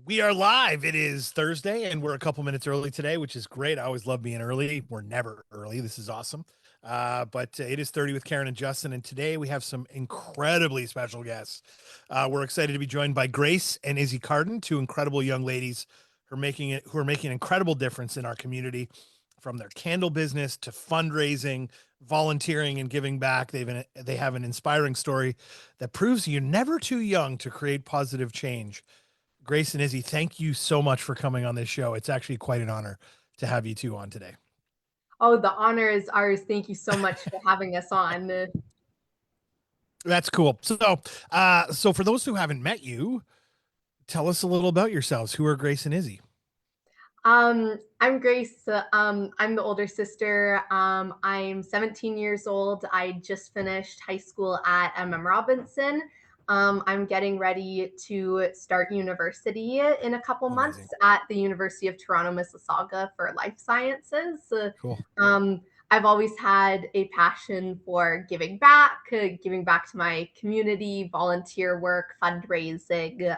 We are live. It is Thursday, and we're a couple minutes early today, which is great. I always love being early. We're never early. This is awesome. But it is 30 with Karen and Justin, and today we have some incredibly special guests. We're excited to be joined by Grace and Izzy Carden, two incredible young ladies who are making an incredible difference in our community, from their candle business to fundraising, volunteering, and giving back. They have an inspiring story that proves you're never too young to create positive change. Grace and Izzy, thank you so much for coming on this show. It's actually quite an honor to have you two on today. Oh, the honor is ours. Thank you so much for having us on. That's cool. So for those who haven't met you, tell us a little about yourselves. Who are Grace and Izzy? I'm Grace. I'm the older sister. I'm 17 years old. I just finished high school at Robinson. I'm getting ready to start university in a couple Amazing. months at the University of Toronto, Mississauga for life sciences. Cool. Um, I've always had a passion for giving back to my community, volunteer work, fundraising.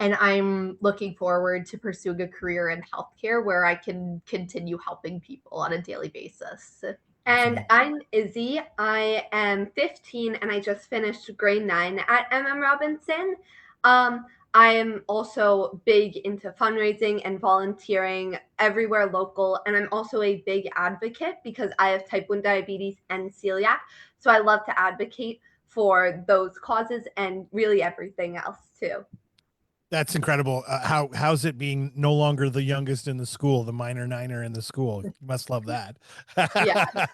And I'm looking forward to pursuing a career in healthcare where I can continue helping people on a daily basis. And I'm Izzy. I am 15 and I just finished grade 9 at Robinson. I am also big into fundraising and volunteering everywhere local. And I'm also a big advocate because I have type 1 diabetes and celiac. So I love to advocate for those causes and really everything else too. That's incredible. How's it being no longer the youngest in the school, the minor niner in the school? You must love that. Yeah.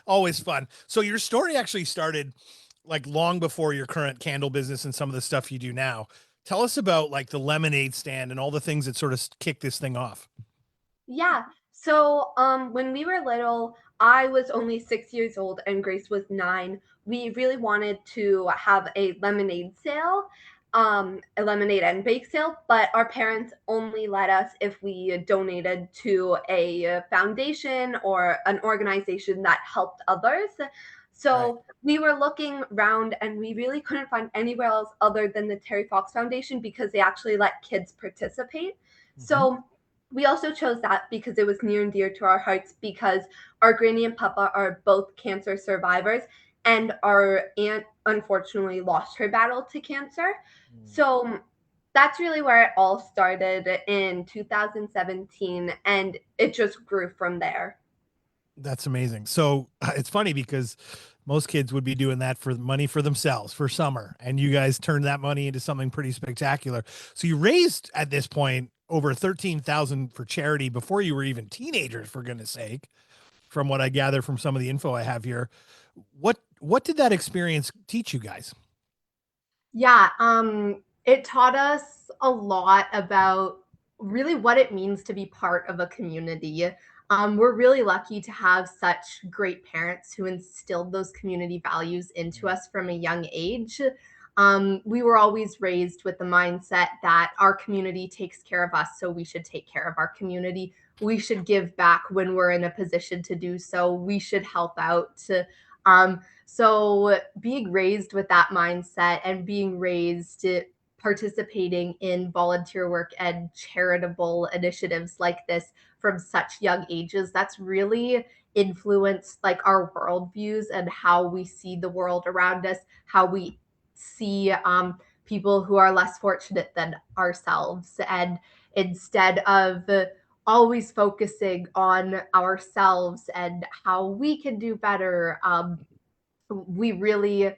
Always fun. So your story actually started like long before your current candle business and some of the stuff you do now. Tell us about like the lemonade stand and all the things that sort of kicked this thing off. Yeah. So when we were little, I was only 6 years old and Grace was 9. We really wanted to have a lemonade sale, a lemonade and bake sale, but our parents only let us if we donated to a foundation or an organization that helped others. So Right. we were looking around and we really couldn't find anywhere else other than the Terry Fox Foundation because they actually let kids participate. Mhm. So we also chose that because it was near and dear to our hearts because our granny and papa are both cancer survivors and our aunt unfortunately lost her battle to cancer. So that's really where it all started in 2017 and it just grew from there. That's amazing. So it's funny because most kids would be doing that for money for themselves for summer, and you guys turned that money into something pretty spectacular. So you raised at this point over 13,000 for charity before you were even teenagers, for goodness sake, from what I gather from some of the info I have here. What did that experience teach you guys? Yeah, it taught us a lot about really what it means to be part of a community. We're really lucky to have such great parents who instilled those community values into us from a young age. We were always raised with the mindset that our community takes care of us, so we should take care of our community. We should give back when we're in a position to do so. We should help out. So being raised with that mindset and being raised participating in volunteer work and charitable initiatives like this from such young ages, that's really influenced like our worldviews and how we see the world around us, how we see people who are less fortunate than ourselves. And instead of always focusing on ourselves and how we can do better, we really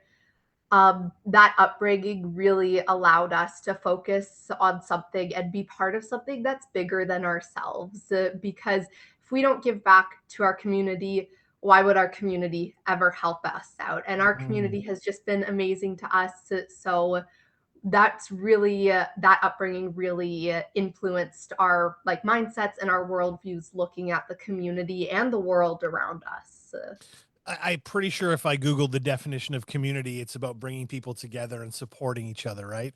that upbringing really allowed us to focus on something and be part of something that's bigger than ourselves. Because if we don't give back to our community, why would our community ever help us out? And our community has just been amazing to us. So that's really that upbringing really influenced our like mindsets and our worldviews, looking at the community and the world around us. I'm pretty sure if I Googled the definition of community, it's about bringing people together and supporting each other, right?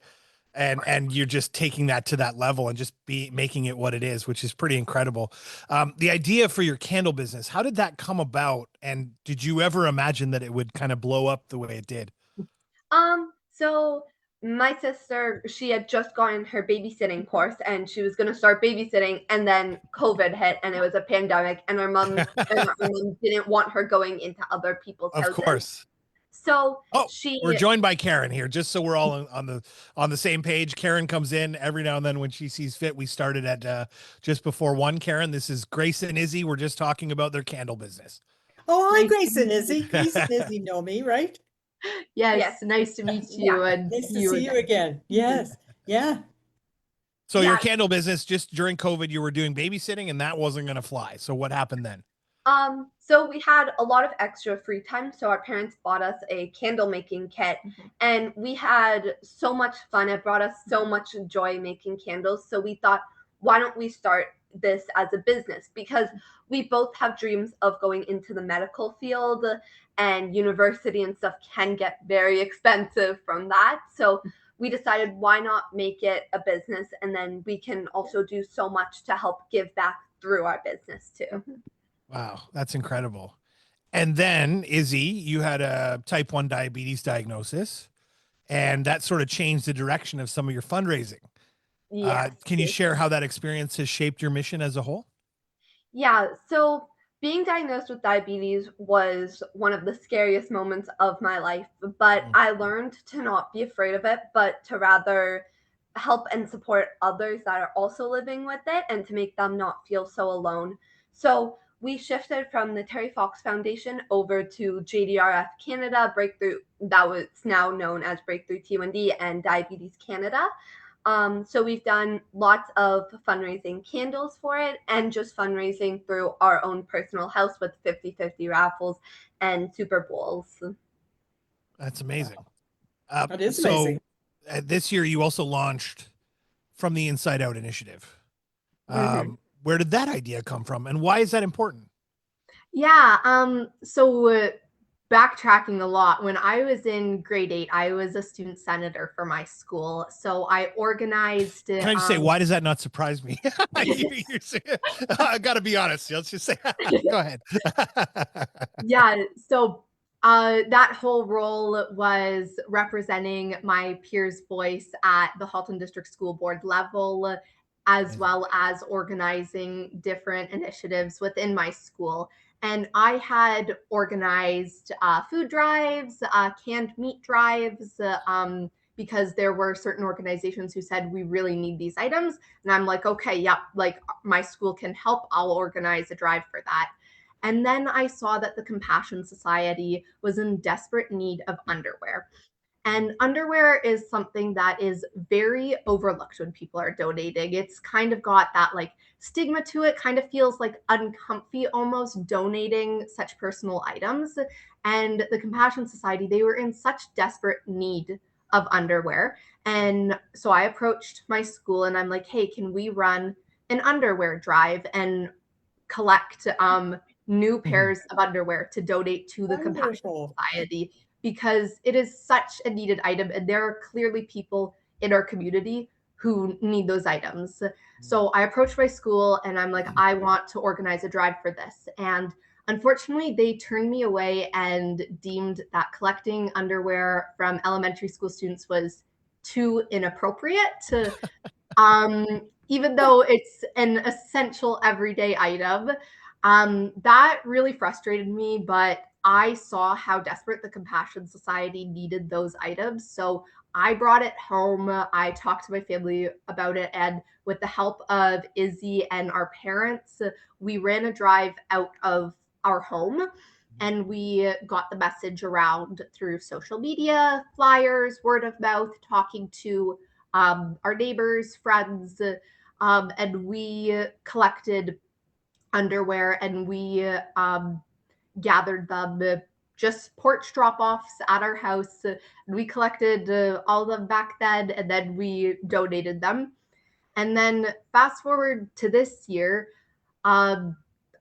And you're just taking that to that level and just be making it what it is, which is pretty incredible. The idea for your candle business, how did that come about? And did you ever imagine that it would kind of blow up the way it did? So my sister, she had just gotten her babysitting course and she was going to start babysitting, and then COVID hit and it was a pandemic, and our mom didn't want her going into other people's Of houses. course. So Oh, she we're joined by Karen here, just so we're all on the same page. Karen comes in every now and then when she sees fit. We started at just before 1. Karen, this is Grace and Izzy. We're just talking about their candle business. Oh, hi, Nice Grace to and meet Izzy. Grace and Izzy know me, right? Yes, Yes. nice to meet Yeah. you, and Nice to you see you again. Yes. Yeah. So Yeah. your candle business, just during COVID, you were doing babysitting and that wasn't going to fly. So what happened then? So we had a lot of extra free time, so our parents bought us a candle making kit, and we had so much fun. It brought us so much joy making candles. So we thought, why don't we start this as a business? Because we both have dreams of going into the medical field, and university and stuff can get very expensive from that. So we decided, why not make it a business, and then we can also do so much to help give back through our business too. Wow, that's incredible. And then, Izzy, you had a type 1 diabetes diagnosis, and that sort of changed the direction of some of your fundraising. Yes. Can you share how that experience has shaped your mission as a whole? Yeah, so being diagnosed with diabetes was one of the scariest moments of my life, but I learned to not be afraid of it, but to rather help and support others that are also living with it and to make them not feel so alone. So we shifted from the Terry Fox Foundation over to JDRF Canada Breakthrough, that was now known as Breakthrough T1D and Diabetes Canada. So we've done lots of fundraising candles for it and just fundraising through our own personal house with 50-50 raffles and Super Bowls. That's amazing. That is amazing. This year you also launched From the Inside Out initiative. Where did that idea come from and why is that important? Yeah, so backtracking a lot, when I was in grade 8, I was a student senator for my school. So I organized. Can I just say, why does that not surprise me? I got to be honest. Let's just say, go ahead. Yeah, so that whole role was representing my peers' voice at the Halton District School Board level, as well as organizing different initiatives within my school. And I had organized food drives, canned meat drives, because there were certain organizations who said, we really need these items. And I'm like, okay, yep, like my school can help. I'll organize a drive for that. And then I saw that the Compassion Society was in desperate need of underwear. And underwear is something that is very overlooked when people are donating. It's kind of got that like stigma to it, kind of feels like uncomfy almost donating such personal items. And the Compassion Society, they were in such desperate need of underwear. And so I approached my school and I'm like, hey, can we run an underwear drive and collect new pairs of underwear to donate to the Compassion Society, because it is such a needed item and there are clearly people in our community who need those items. So I approached my school and I'm like, I want to organize a drive for this. And unfortunately, they turned me away and deemed that collecting underwear from elementary school students was too inappropriate. Even though it's an essential everyday item. That really frustrated me, but I saw how desperate the Compassion Society needed those items. So I brought it home. I talked to my family about it. And with the help of Izzy and our parents, we ran a drive out of our home and we got the message around through social media, flyers, word of mouth, talking to our neighbors, friends, and we collected underwear and we gathered them, just porch drop-offs at our house. And we collected all of them back then and then we donated them. And then fast forward to this year,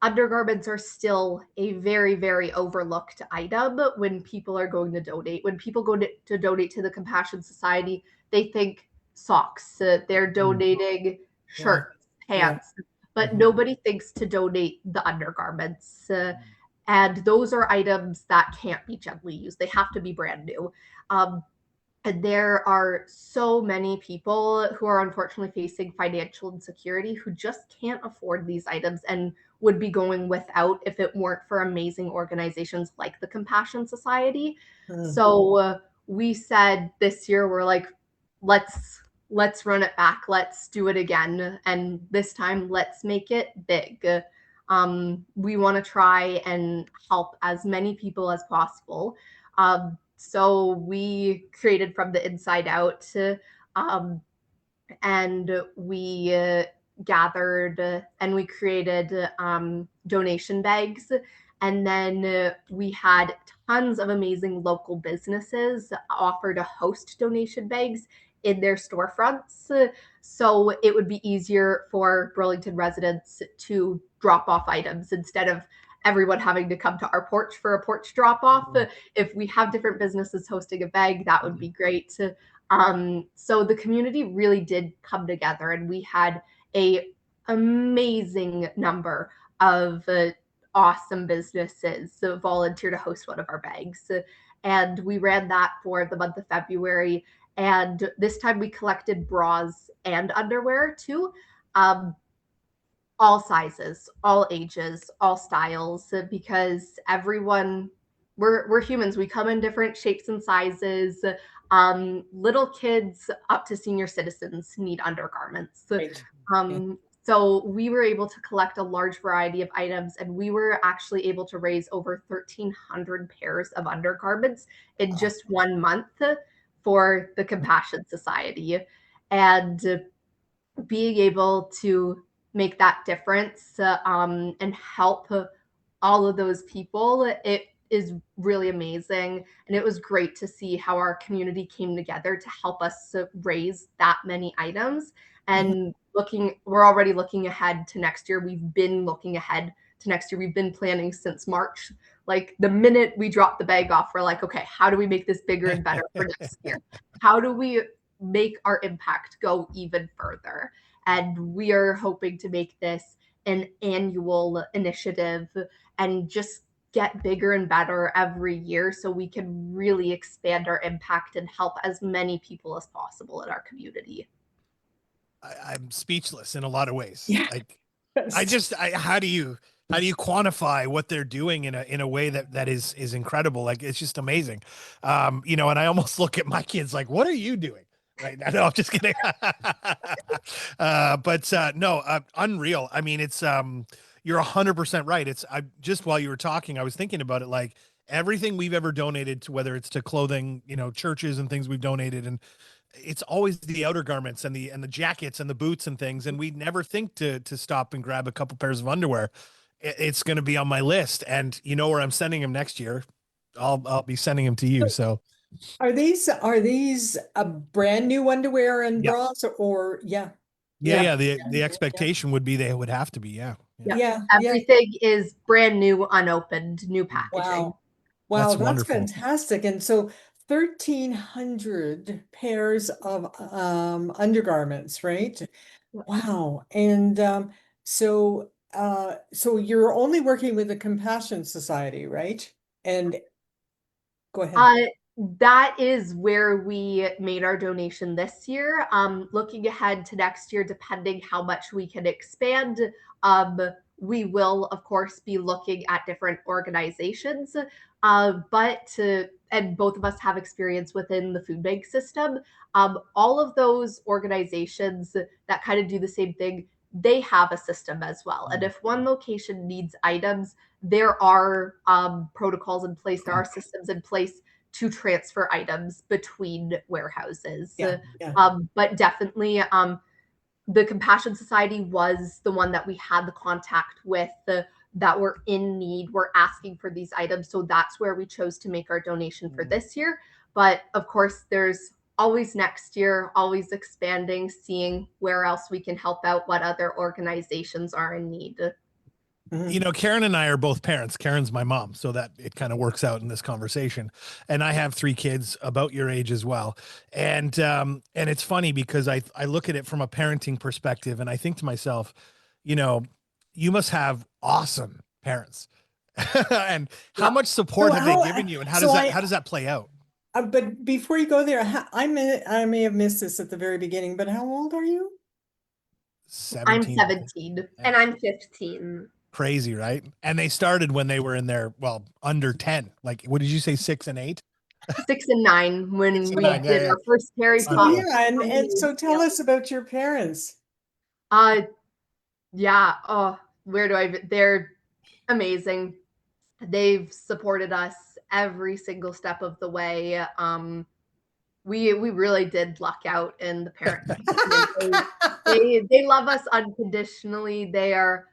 undergarments are still a very, very overlooked item when people are going to donate. When people go to donate to the Compassion Society, they think socks. They're donating shirts, pants, but nobody thinks to donate the undergarments. And those are items that can't be gently used. They have to be brand new. there are so many people who are unfortunately facing financial insecurity who just can't afford these items and would be going without if it weren't for amazing organizations like the Compassion Society. So we said this year, we're like, let's run it back, let's do it again, and this time let's make it big. We want to try and help as many people as possible. So we created From the Inside Out, um, and we gathered and we created donation bags. And then we had tons of amazing local businesses offer to host donation bags in their storefronts. So it would be easier for Burlington residents to drop off items instead of everyone having to come to our porch for a porch drop off. If we have different businesses hosting a bag, that would be great. So the community really did come together, and we had a amazing number of awesome businesses volunteer to host one of our bags. And we ran that for the month of February. And this time we collected bras and underwear too. All sizes, all ages, all styles, because everyone, we're humans. We come in different shapes and sizes. Little kids up to senior citizens need undergarments. Right. So we were able to collect a large variety of items, and we were actually able to raise over 1,300 pairs of undergarments in just 1 month for the Compassion Society. And being able to make that difference and help all of those people, it is really amazing. And it was great to see how our community came together to help us raise that many items. And we're already looking ahead to next year. We've been looking ahead to next year. We've been planning since March. Like the minute we dropped the bag off, we're like, okay, how do we make this bigger and better for next year? How do we make our impact go even further? And we are hoping to make this an annual initiative and just get bigger and better every year so we can really expand our impact and help as many people as possible in our community. I'm speechless in a lot of ways. Yeah. Like, how do you quantify what they're doing in a way that is incredible? Like, it's just amazing. And I almost look at my kids like, what are you doing right now? No, I'm just kidding. No, unreal. I mean, it's, you're 100% right. It's, just while you were talking, I was thinking about it, like everything we've ever donated to, whether it's to clothing, churches and things we've donated, and it's always the outer garments and the jackets and the boots and things. And we never think to stop and grab a couple pairs of underwear. It's going to be on my list. And you know where I'm sending them next year. I'll be sending them to you. So Are these a brand new underwear and Yeah. bras or yeah. The expectation would be they would have to be. Yeah. Everything is brand new, unopened, new packaging. Wow, That's wonderful. fantastic. And so 1,300 pairs of undergarments, right? Wow. And so you're only working with the Compassion Society, right? And go ahead. That is where we made our donation this year. Looking ahead to next year, depending how much we can expand, we will, of course, be looking at different organizations. And both of us have experience within the food bank system. All of those organizations that kind of do the same thing, they have a system as well. And if one location needs items, there are protocols in place, there are systems in place to transfer items between warehouses. But definitely, the Compassion Society was the one that we had the contact with, that were in need, were asking for these items. So that's where we chose to make our donation for this year. But of course, there's always next year, always expanding, seeing where else we can help out, what other organizations are in need. Karen and I are both parents. Karen's my mom, so that it kind of works out in this conversation. And I have 3 kids about your age as well. And it's funny because I look at it from a parenting perspective, and I think to myself, you must have awesome parents. And how much support have they given you, and how does that play out? But before you go there, I may have missed this at the very beginning, but how old are you? I'm 17. 17. And I'm 15. Crazy, right? And they started when they were in their, well, under 10. Like, what did you say, 6 and 8? 6 and 9 when 6 and we 9. Yeah, did yeah. our first Harry So Unreal. Potter. yeah, and so tell us about your parents. Uh, yeah. Oh, they're amazing. They've supported us every single step of the way. We really did luck out in the parent department. They love us unconditionally. They are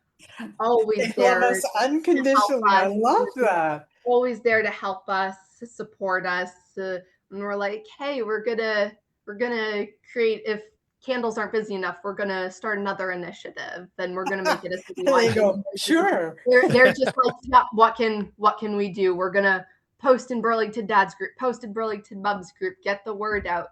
always They love there us to help unconditionally. I us, love that. always there to help us, to support us. And we're like, hey, we're gonna create, if candles aren't busy enough, we're gonna start another initiative and we're gonna make it a city They wide. go, sure. They're just like, yeah, what can we do? We're gonna post in Burlington Dad's group, post in Burlington Mom's group, get the word out.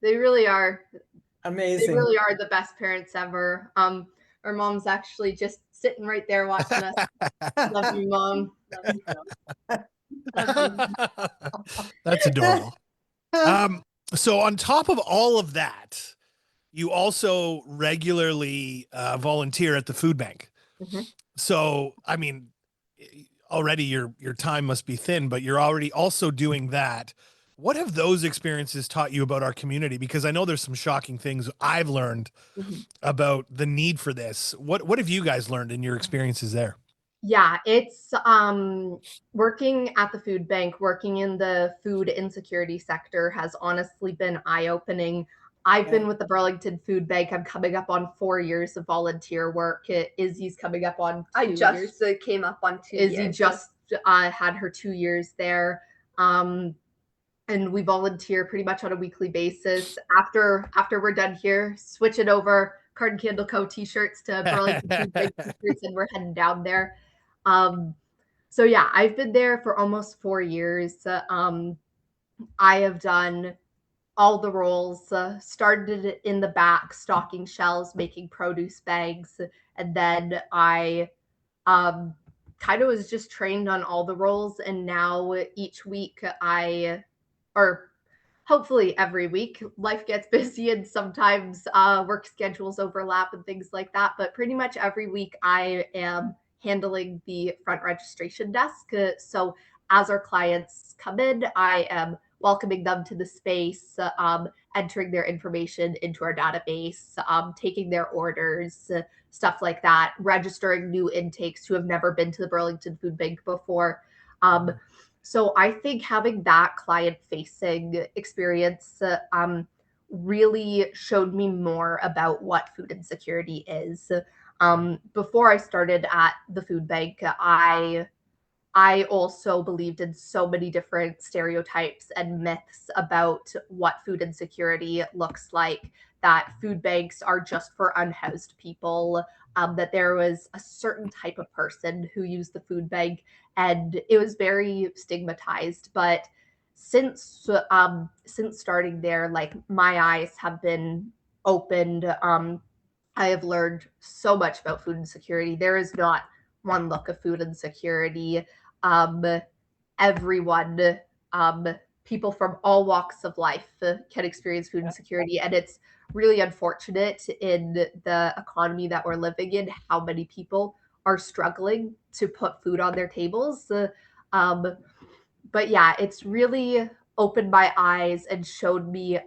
They really are. They Amazing. really are the best parents ever. Our mom's actually just sitting right there watching us. Love you, Mom. Love you, Mom. Love you. That's adorable. So on top of all of that, you also regularly volunteer at the food bank. Mhm. So, I mean, already your time must be thin, but you're already also doing that. What have those experiences taught you about our community? Because I know there's some shocking things I've learned Mhm. about the need for this. What have you guys learned in your experiences there? Yeah, it's working at the food bank, working in the food insecurity sector has honestly been eye-opening. I've been Yeah. with the Burlington Food Bank. I'm coming up on 4 years of volunteer work. Izzy's coming up on I 2 years. just came up on 2 Izzy years. just had her 2 years there. And we volunteer pretty much on a weekly basis. After we're done here, switch it over, Carden Candle Co. t-shirts to Burlington Food Bank t-shirts, and we're heading down there. Um, so yeah, I've been there for almost 4 years. I have done all the roles, started in the back, stocking shelves, making produce bags, and then I um, kind of was just trained on all the roles. And now each week or hopefully every week, life gets busy and sometimes work schedules overlap and things like that. But pretty much every week, I am handling the front registration desk. So as our clients come in, I am welcoming them to the space, entering their information into our database, taking their orders, stuff like that, registering new intakes who have never been to the Burlington Food Bank before. So I think having that client facing experience really showed me more about what food insecurity is. Before I started at the food bank, I also believed in so many different stereotypes and myths about what food insecurity looks like, that food banks are just for unhoused people, that there was a certain type of person who used the food bank, and it was very stigmatized. But since starting there, like, my eyes have been opened. I have learned so much about food insecurity. There is not one look of food insecurity. Um, everyone, um, people from all walks of life can experience food insecurity. And it's really unfortunate in the economy that we're living in, how many people are struggling to put food on their tables. Um, but yeah, it's really opened my eyes and showed me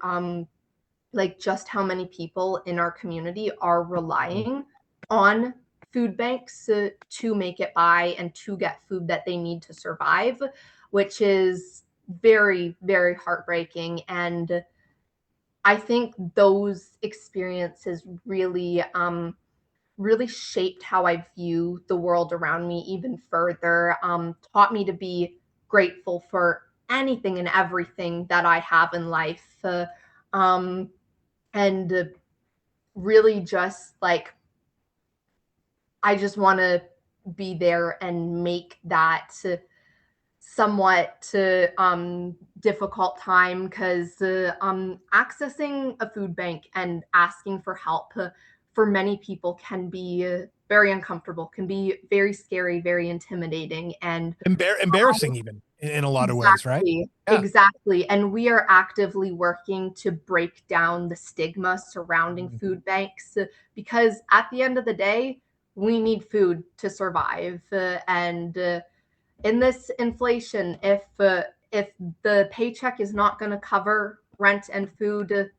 like just how many people in our community are relying on food banks to make it by and to get food that they need to survive, which is very, very heartbreaking. And I think those experiences really shaped how I view the world around me even further, taught me to be grateful for anything and everything that I have in life. Um, and really just like, I just want to be there and make that somewhat difficult time, because accessing a food bank and asking for help for many people can be very uncomfortable, can be very scary, very intimidating, and embarrassing even in a lot of ways, right? exactly, Yeah. exactly. And we are actively working to break down the stigma surrounding Mhm. food banks because at the end of the day, we need food to survive. And in this inflation, if the paycheck is not going to cover rent and food,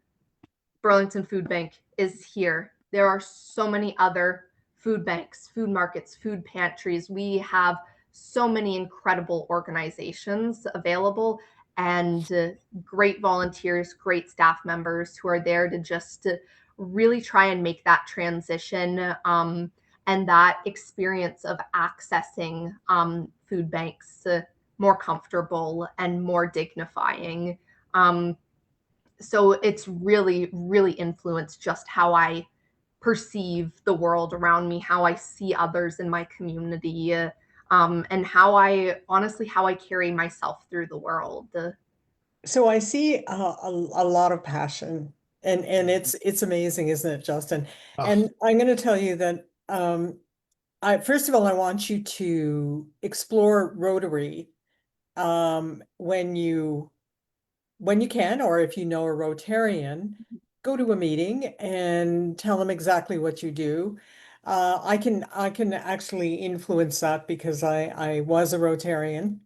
Burlington Food Bank is here. There are so many other food banks, food markets, food pantries. We have so many incredible organizations available and great volunteers, great staff members who are there to just really try and make that transition and that experience of accessing food banks more comfortable and more dignifying. So it's really, really influenced just how I perceive the world around me, how I see others in my community, and how I honestly how I carry myself through the world. So I see a lot of passion, and it's amazing, isn't it, Justin? Oh, And I'm going to tell you that I first of all I want you to explore Rotary when you can, or if you know a Rotarian, go to a meeting and tell them exactly what you do. I can actually influence that because I was a Rotarian.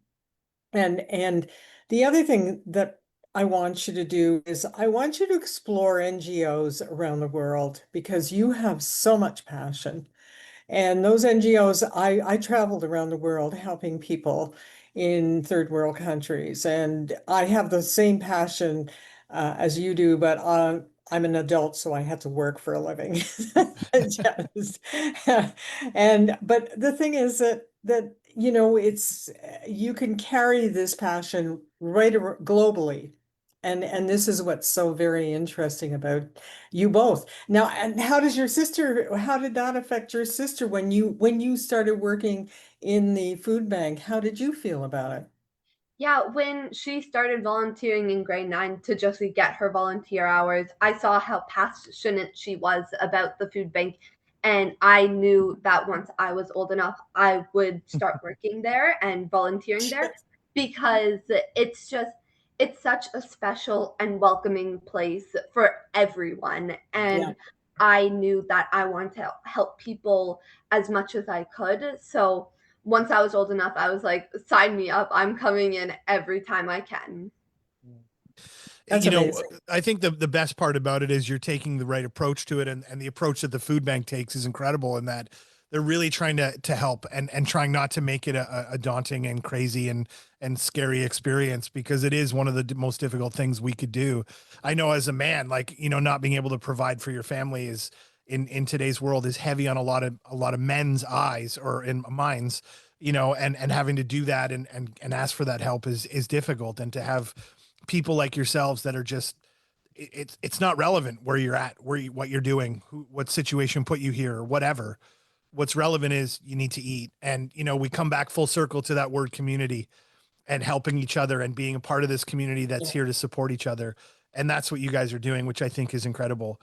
And the other thing that I want you to do is I want you to explore NGOs around the world because you have so much passion. And those NGOs, I traveled around the world helping people in third world countries. And I have the same passion as you do, but I'm an adult, so I had to work for a living. Yes. But the thing is that it's you can carry this passion globally. And this is what's so very interesting about you both. Now, and how did that affect your sister when you started working in the food bank? How did you feel about it? Yeah, when she started volunteering in grade 9 to just get her volunteer hours, I saw how passionate she was about the food bank. And I knew that once I was old enough, I would start working there and volunteering there because it's such a special and welcoming place for everyone. Yeah. And I knew that I wanted to help people as much as I could. So once I was old enough, I was like, sign me up. I'm coming in every time I can. That's amazing. I think the best part about it is you're taking the right approach to it, and the approach that the food bank takes is incredible in that they're really trying to help and trying not to make it a daunting and crazy and scary experience, because it is one of the most difficult things we could do. I know as a man, like, not being able to provide for your family is in today's world is heavy on a lot of men's eyes or in minds, and having to do that and ask for that help is difficult. And to have people like yourselves that are just it's not relevant where you're at, what you're doing, what situation put you here or whatever. What's relevant is you need to eat. And we come back full circle to that word community and helping each other and being a part of this community that's Yeah. here to support each other. And that's what you guys are doing, which I think is incredible.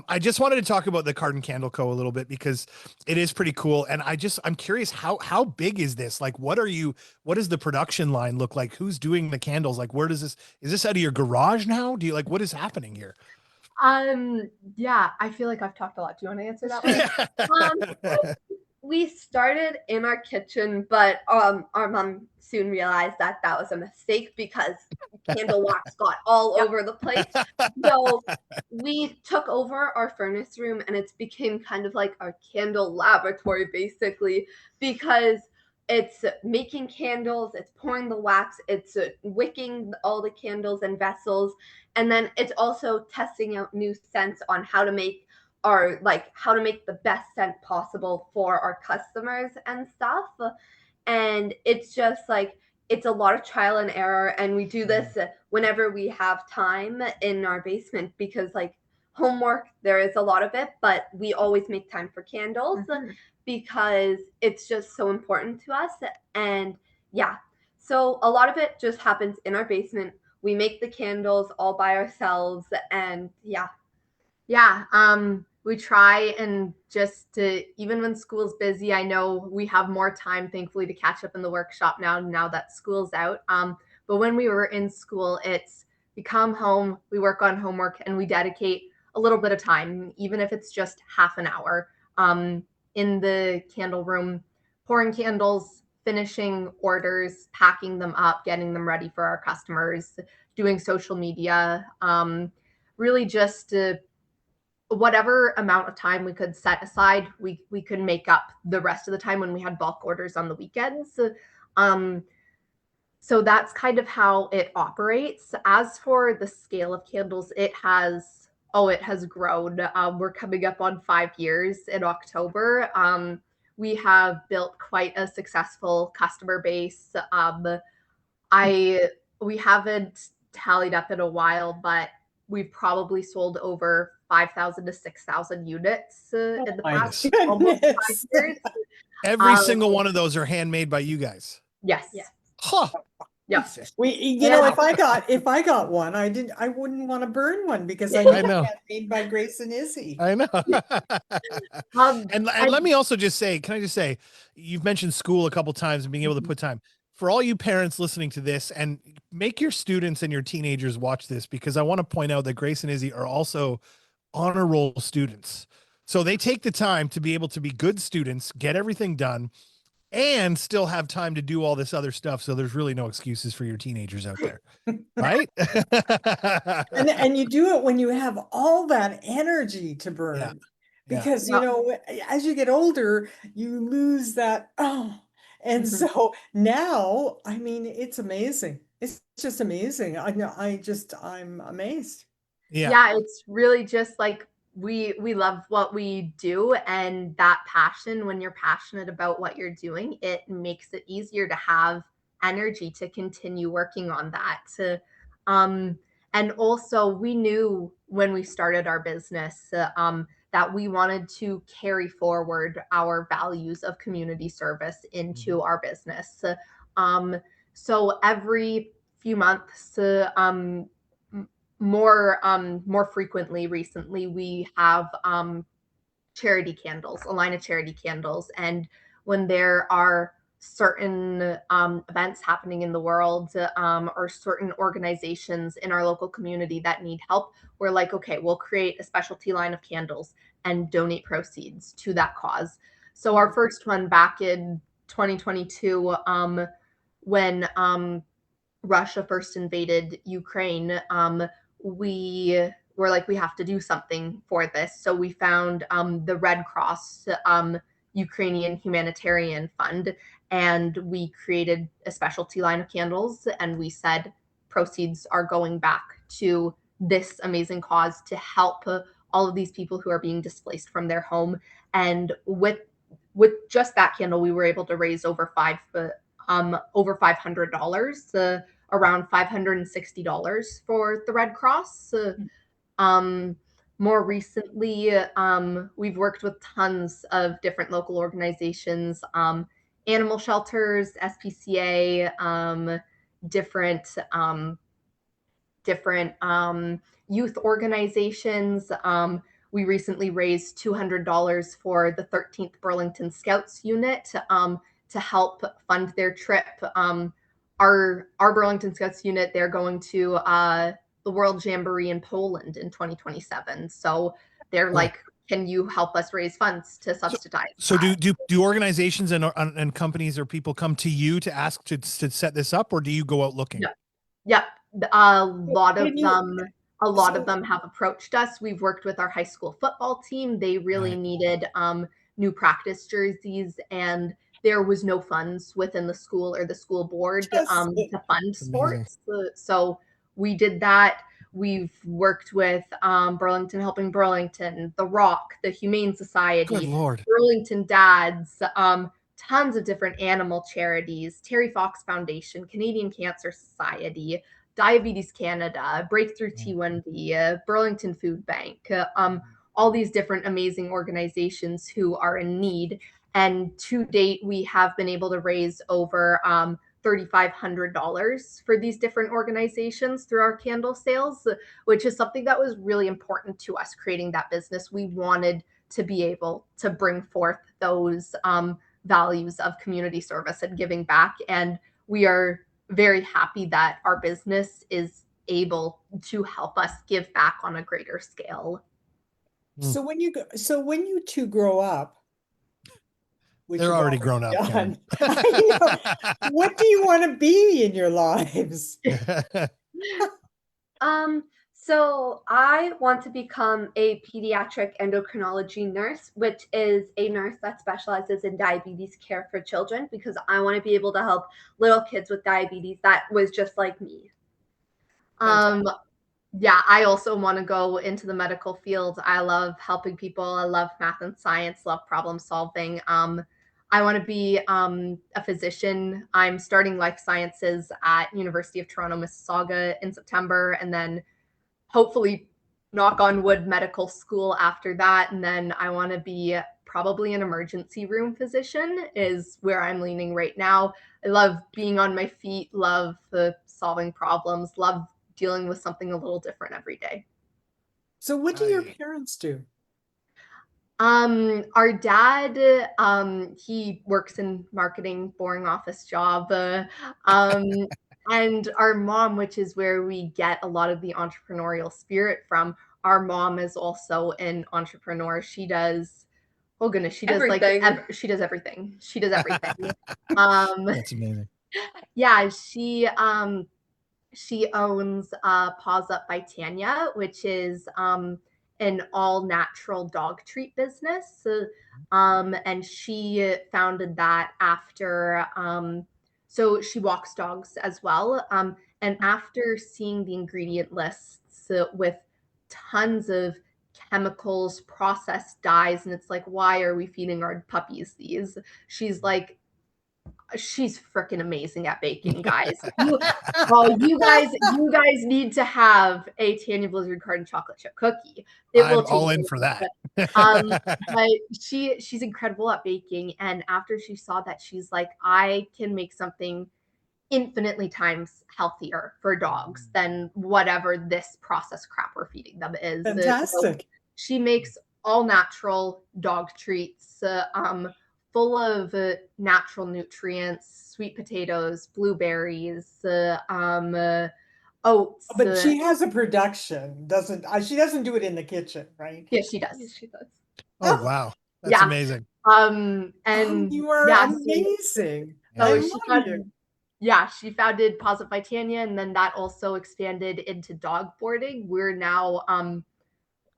I just wanted to talk about the Carden Candle Co. a little bit because it is pretty cool. And I'm curious, how big is this? Like, what does the production line look like? Who's doing the candles? Like, is this out of your garage now? What is happening here? Yeah, I feel like I've talked a lot. Do you want to answer that one? We started in our kitchen, but our mom soon realized that that was a mistake because candle wax got all over the place. So we took over our furnace room and it's became kind of like our candle laboratory basically, because it's making candles, it's pouring the wax, it's wicking all the candles and vessels, and then it's also testing out new scents on how to make the best scent possible for our customers and stuff. And it's just like it's a lot of trial and error, and we do this whenever we have time in our basement because homework there is a lot of it, but we always make time for candles because it's just so important to us. And yeah, so a lot of it just happens in our basement. We make the candles all by ourselves, and yeah. Yeah. we try and just to, even when school's busy, I know we have more time, thankfully, to catch up in the workshop now that school's out. But when we were in school, it's we come home, we work on homework, and we dedicate a little bit of time, even if it's just half an hour, in the candle room, pouring candles, finishing orders, packing them up, getting them ready for our customers, doing social media, really just whatever amount of time we could set aside, we could make up the rest of the time when we had bulk orders on the weekends. So that's kind of how it operates. As for the scale of candles, it has grown. We're coming up on 5 years in October. We have built quite a successful customer base. We haven't tallied up in a while, but we've probably sold over 5,000 to 6,000 units in the My past almost 5 years. Every single one of those are handmade by you guys. Yes. Huh. Yeah. If I got one, I wouldn't want to burn one because I know it's made by Grace and Izzy. I know. And let me also just say, can I just say, you've mentioned school a couple times and being able to put time. For all you parents listening to this, and make your students and your teenagers watch this, because I want to point out that Grace and Izzy are also honor roll students. So they take the time to be able to be good students, get everything done, and still have time to do all this other stuff. So there's really no excuses for your teenagers out there. Right? and you do it when you have all that energy to burn. Yeah. Because you know, as you get older, you lose that and so now, I mean, it's amazing. It's just amazing. I'm amazed. Yeah, it's really just like we love what we do, and that passion, when you're passionate about what you're doing, it makes it easier to have energy to continue working on that. And also we knew when we started our business that we wanted to carry forward our values of community service into our business. So every few months, more frequently recently, we have charity candles, a line of charity candles. And when there are certain events happening in the world, or certain organizations in our local community that need help, we're like, okay, we'll create a specialty line of candles and donate proceeds to that cause. So our first one back in 2022, when Russia first invaded Ukraine, we were like, we have to do something for this. So we found the Red Cross Ukrainian Humanitarian Fund, and we created a specialty line of candles. And we said proceeds are going back to this amazing cause to help all of these people who are being displaced from their home. And with just that candle, we were able to raise over $500, around $560 for the Red Cross. More recently, we've worked with tons of different local organizations, animal shelters, SPCA, different youth organizations. We recently raised $200 for the 13th Burlington Scouts unit to help fund their trip. Our Burlington Scouts unit, they're going to the World Jamboree in Poland in 2027. So they're like, can you help us raise funds to subsidize? So do organizations and companies or people come to you to ask to set this up, or do you go out looking? Yep. A lot of them have approached us. We've worked with our high school football team. They really needed new practice jerseys, and there was no funds within the school or the school board to fund sports. So we did that. We've worked with Burlington Helping Burlington, The Rock, the Humane Society, Good Lord. Burlington Dads, tons of different animal charities, Terry Fox Foundation, Canadian Cancer Society, Diabetes Canada, Breakthrough T1D, Burlington Food Bank, all these different amazing organizations who are in need. And to date, we have been able to raise over $3,500 for these different organizations through our candle sales, which is something that was really important to us creating that business. We wanted to be able to bring forth those values of community service and giving back. And we are very happy that our business is able to help us give back on a greater scale. So when you two grow up, which They're you've already grown up, Karen. I know. What do you want to be in your lives? So I want to become a pediatric endocrinology nurse, which is a nurse that specializes in diabetes care for children, because I want to be able to help little kids with diabetes that was just like me. Yeah, I also want to go into the medical field. I love helping people. I love math and science, love problem solving. I want to be a physician. I'm starting life sciences at University of Toronto, Mississauga in September, and then hopefully, knock on wood, medical school after that. And then I want to be probably an emergency room physician is where I'm leaning right now. I love being on my feet, love solving problems, love dealing with something a little different every day. So what do your parents do? Our dad, he works in marketing, boring office job. And our mom, which is where we get a lot of the entrepreneurial spirit from, our mom is also an entrepreneur. She does, oh goodness, she does Everything. she does everything. She does everything. That's amazing. Yeah, she owns Paws Up by Tanya, which is an all natural dog treat business. And she founded that after, so she walks dogs as well. And after seeing the ingredient lists with tons of chemicals, processed dyes, and it's like, why are we feeding our puppies these? She's like, she's freaking amazing at baking, guys. You guys need to have a Tanya Blizzard Carden chocolate chip cookie. I'm all in for that. But she's incredible at baking, and after she saw that, she's like, I can make something infinitely times healthier for dogs than whatever this processed crap we're feeding them is. Fantastic. So she makes all natural dog treats, full of natural nutrients, sweet potatoes, blueberries, oats. But she has a production, doesn't she? Doesn't do it in the kitchen, right? Yeah, she does. Yes, she does. Oh, wow. That's amazing. And you are amazing. So she founded Paws Up by Tanya, and then that also expanded into dog boarding. We're now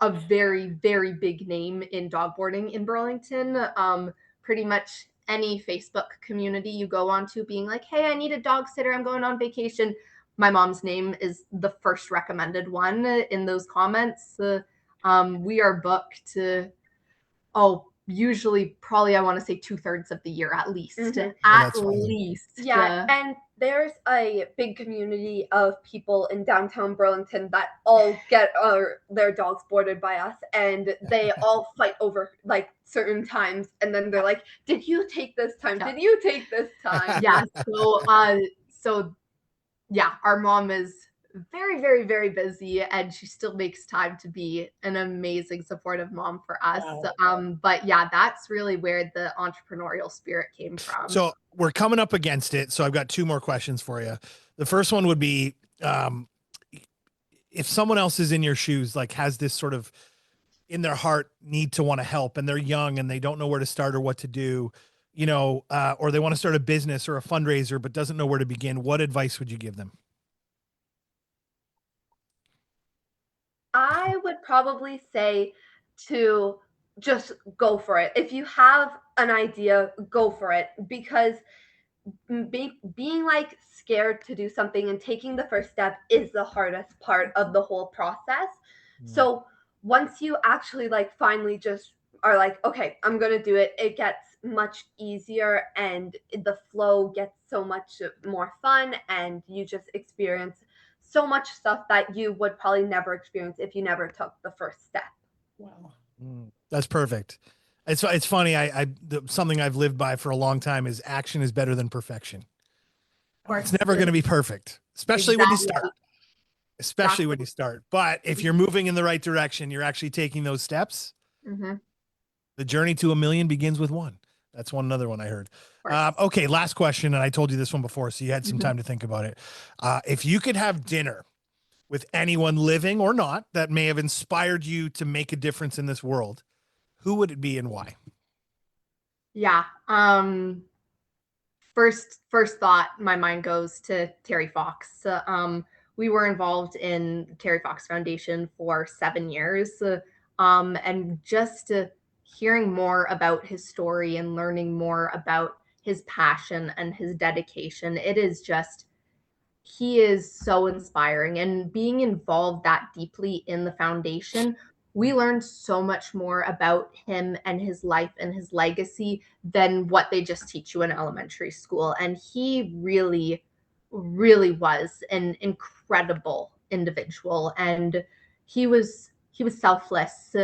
a very, very big name in dog boarding in Burlington. Pretty much any Facebook community you go onto being like, hey, I need a dog sitter, I'm going on vacation. My mom's name is the first recommended one in those comments. We are booked usually probably I want to say 2/3 of the year at least. At least. Yeah. And there's a big community of people in downtown Burlington that all get their dogs boarded by us, and they all fight over like certain times, and then they're like, did you take this time? Did you take this time? Yeah. So yeah, our mom is very, very, very busy, and she still makes time to be an amazing supportive mom for us. Wow. But yeah, that's really where the entrepreneurial spirit came from. So we're coming up against it. So I've got two more questions for you. The first one would be, if someone else is in your shoes, like has this sort of in their heart need to want to help, and they're young and they don't know where to start or what to do, or they want to start a business or a fundraiser, but doesn't know where to begin, what advice would you give them? I would probably say to just go for it. If you have an idea, go for it, because being like scared to do something and taking the first step is the hardest part of the whole process. So once you actually like finally just are like, okay, I'm going to do it, it gets much easier and the flow gets so much more fun, and you just experience so much stuff that you would probably never experience if you never took the first step. Wow. That's perfect. It's funny. Something I've lived by for a long time is action is better than perfection. course. It's never going to be perfect, especially when you Exactly. start. Especially when you start. But if you're moving in the right direction, you're actually taking those steps. Mm-hmm. The journey to 1,000,000 begins with one. That's another one I heard. Okay, last question, and I told you this one before, so you had some time to think about it. If you could have dinner with anyone living or not that may have inspired you to make a difference in this world, who would it be and why? Yeah. First thought, my mind goes to Terry Fox. We were involved in the Terry Fox Foundation for 7 years, and just hearing more about his story and learning more about his passion and his dedication, it is just he is so inspiring. And being involved that deeply in the foundation, we learned so much more about him and his life and his legacy than what they just teach you in elementary school. And he really, really was an incredible individual. And he was selfless.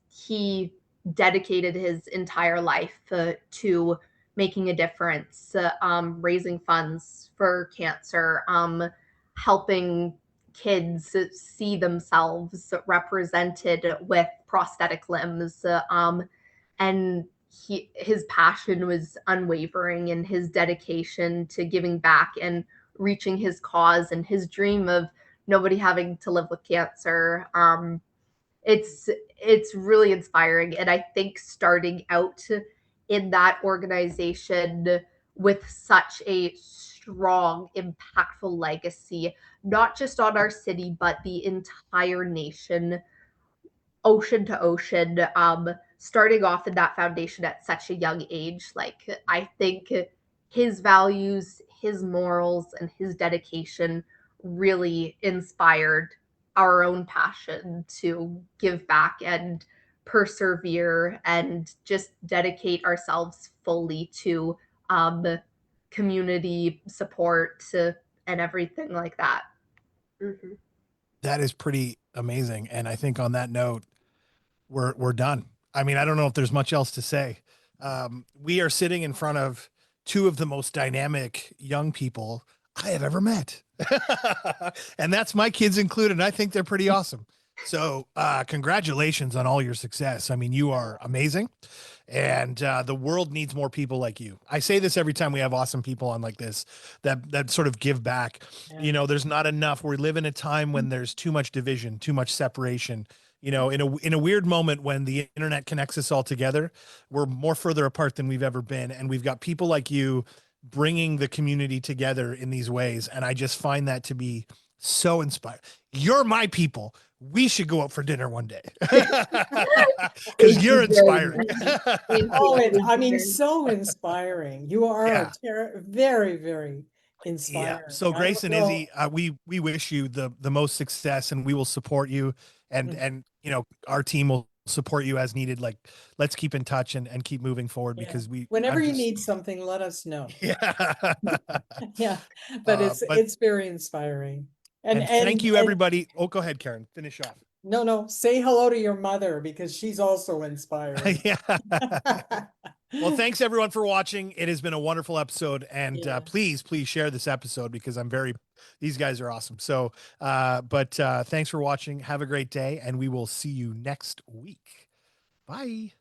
He dedicated his entire life to making a difference, raising funds for cancer, helping kids see themselves represented with prosthetic limbs. And his passion was unwavering, and his dedication to giving back and reaching his cause and his dream of nobody having to live with cancer. It's really inspiring, and I think starting out in that organization with such a strong, impactful legacy, not just on our city but the entire nation, ocean to ocean, starting off in that foundation at such a young age. Like, I think his values, his morals, and his dedication really inspired our own passion to give back and persevere and just dedicate ourselves fully to community support and everything like that. Mhm. That is pretty amazing. And I think on that note, we're done. I mean, I don't know if there's much else to say. We are sitting in front of two of the most dynamic young people I have ever met. And that's my kids included. And I think they're pretty awesome. So congratulations on all your success. I mean, you are amazing. And the world needs more people like you. I say this every time we have awesome people on like this that sort of give back. Yeah. You know, there's not enough. We live in a time when there's too much division, too much separation. You know, in a weird moment when the internet connects us all together, we're more further apart than we've ever been. And we've got people like you bringing the community together in these ways. And I just find that to be so inspiring. You're my people. We should go out for dinner one day because you're inspiring. Oh, I mean, so inspiring. You are very, very inspiring. Yeah. So Grace and Izzy, we wish you the most success, and we will support you, and you know, our team will support you as needed. Like, let's keep in touch and keep moving forward because whenever you need something, let us know. Yeah. Yeah. But it's very inspiring. And thank you, everybody. Oh, go ahead, Karen. Finish off. No, say hello to your mother because she's also inspiring. Yeah. Well, thanks everyone for watching. It has been a wonderful episode, and please share this episode because these guys are awesome. So, but thanks for watching. Have a great day, and we will see you next week. Bye.